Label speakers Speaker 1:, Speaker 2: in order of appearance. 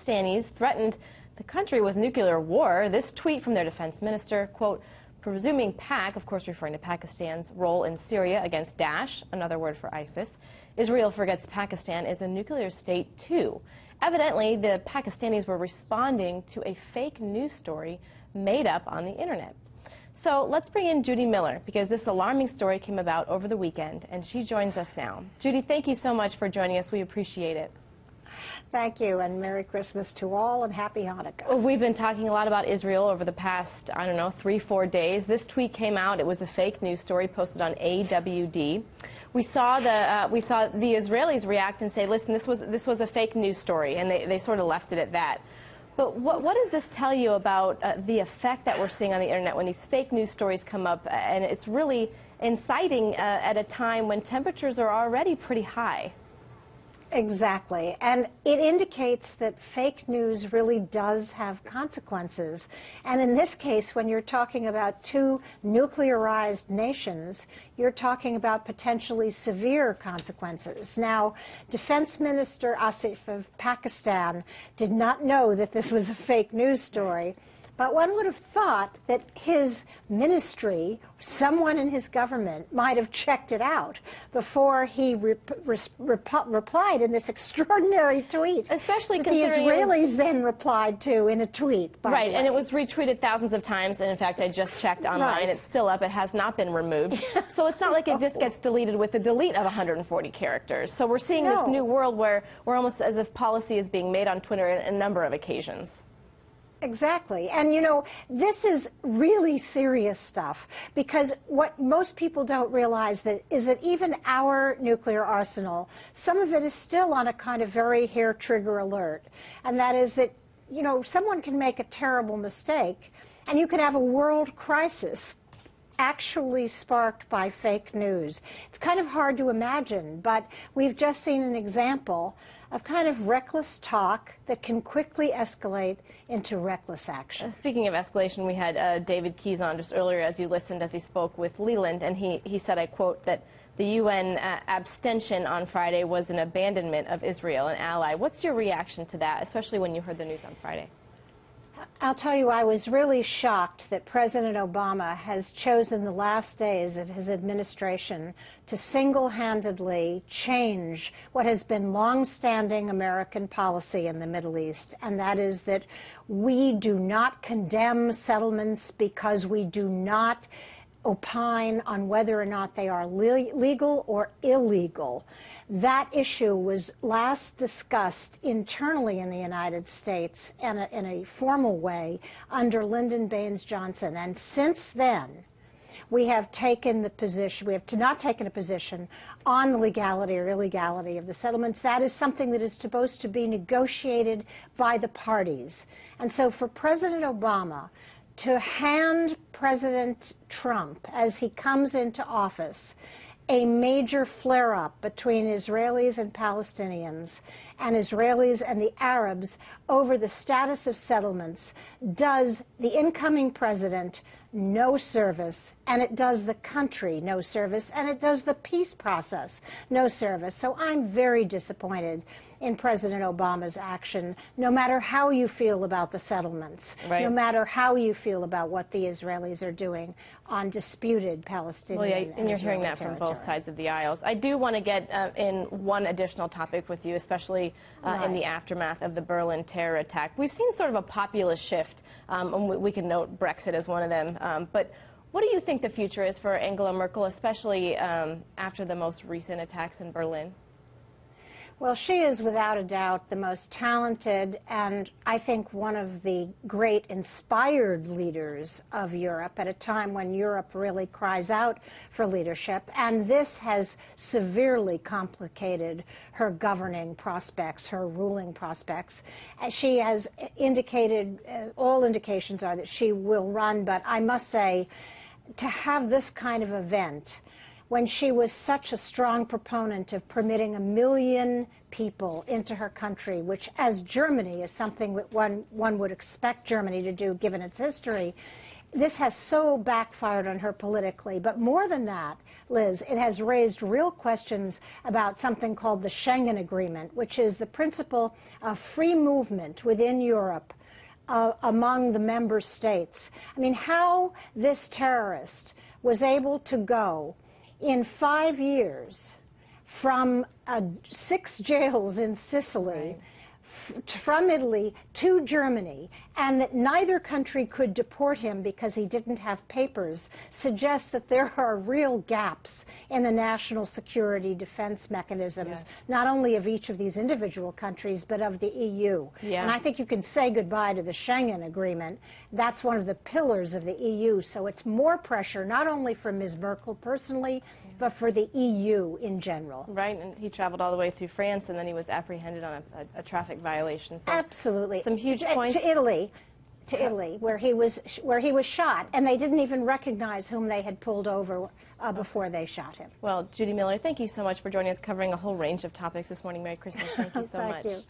Speaker 1: Pakistanis threatened the country with nuclear war. This tweet from their defense minister, quote, presuming Pak, of course referring to Pakistan's role in Syria against Daesh, another word for ISIS. Israel forgets Pakistan is a nuclear state too. Evidently, the Pakistanis were responding to a fake news story made up on the internet. So let's bring in Judith Miller, because this alarming story came about over the weekend, and she joins us now. Judy, thank you so much for joining us. We appreciate it.
Speaker 2: Thank you, and Merry Christmas to all, and Happy Hanukkah.
Speaker 1: Well, we've been talking a lot about Israel over the past, I don't know, 3-4 days. This tweet came out. It was a fake news story posted on AWD. We saw the Israelis react and say, listen, this was a fake news story, and they sort of left it at that. But what does this tell you about the effect that we're seeing on the internet when these fake news stories come up, and it's really inciting at a time when temperatures are already pretty high?
Speaker 2: Exactly, and it indicates that fake news really does have consequences. And in this case, when you're talking about two nuclearized nations, you're talking about potentially severe consequences. Now, Defense Minister Asif of Pakistan did not know that this was a fake news story. But one would have thought that his ministry, someone in his government, might have checked it out before he replied in this extraordinary tweet.
Speaker 1: Especially
Speaker 2: that the Israelis then replied to in a tweet.
Speaker 1: Right, and it was retweeted thousands of times, and in fact, I just checked online.
Speaker 2: Right.
Speaker 1: It's still up. It has not been removed. So it's not like it just gets deleted with a delete of 140 characters. So we're seeing this new world where we're almost as if policy is being made on Twitter on a number of occasions.
Speaker 2: Exactly. And, you know, this is really serious stuff, because what most people don't realize is that even our nuclear arsenal, some of it is still on a kind of very hair-trigger alert. And that is that, you know, someone can make a terrible mistake, and you could have a world crisis actually sparked by fake news. It's kind of hard to imagine, but we've just seen an example of kind of reckless talk that can quickly escalate into reckless action.
Speaker 1: Speaking of escalation, we had David Keyes on just earlier as you listened as he spoke with Leland, and he said, I quote, that the UN abstention on Friday was an abandonment of Israel, an ally. What's your reaction to that, especially when you heard the news on Friday?
Speaker 2: I'll tell you, I was really shocked that President Obama has chosen the last days of his administration to single-handedly change what has been long-standing American policy in the Middle East, and that is that we do not condemn settlements because we do not opine on whether or not they are legal or illegal. That issue was last discussed internally in the United States in a formal way under Lyndon Baines Johnson. And since then, we have taken the position, we have not taken a position on the legality or illegality of the settlements. That is something that is supposed to be negotiated by the parties. And so for President Obama to hand President Trump, as he comes into office, a major flare-up between Israelis and Palestinians and Israelis and the Arabs over the status of settlements does the incoming president no service, and it does the country no service, and it does the peace process no service. So I'm very disappointed in President Obama's action, no matter how you feel about the settlements, no matter how you feel about what the Israelis are doing on disputed Palestinian
Speaker 1: and you're hearing that
Speaker 2: territory.
Speaker 1: from both sides of the aisles. I do want to get in one additional topic with you, especially in the aftermath of the Berlin terror attack. We've seen sort of a populist shift, and we can note Brexit as one of them. But what do you think the future is for Angela Merkel, especially after the most recent attacks in Berlin?
Speaker 2: Well, she is without a doubt the most talented and I think one of the great inspired leaders of Europe at a time when Europe really cries out for leadership. And this has severely complicated her governing prospects, her ruling prospects. As she has indicated, all indications are that she will run, but I must say, to have this kind of event, when she was such a strong proponent of permitting 1 million people into her country, which as Germany is something that one would expect Germany to do given its history, this has so backfired on her politically. But more than that, Liz, it has raised real questions about something called the Schengen Agreement, which is the principle of free movement within Europe among the member states. I mean, how this terrorist was able to go in 5 years from 6 jails in Sicily, from Italy to Germany, and that neither country could deport him because he didn't have papers, suggests that there are real gaps in the national security defense mechanisms, not only of each of these individual countries, but of the EU. And I think you can say goodbye to the Schengen Agreement. That's one of the pillars of the EU, so it's more pressure, not only for Ms. Merkel personally, but for the EU in general.
Speaker 1: Right, and he traveled all the way through France, and then he was apprehended on a traffic violation. So
Speaker 2: absolutely.
Speaker 1: Some huge points.
Speaker 2: To Italy, where he was shot, and they didn't even recognize whom they had pulled over before they shot him.
Speaker 1: Well, Judy Miller, thank you so much for joining us, covering a whole range of topics this morning. Merry Christmas. Thank you so much.
Speaker 2: Thank you.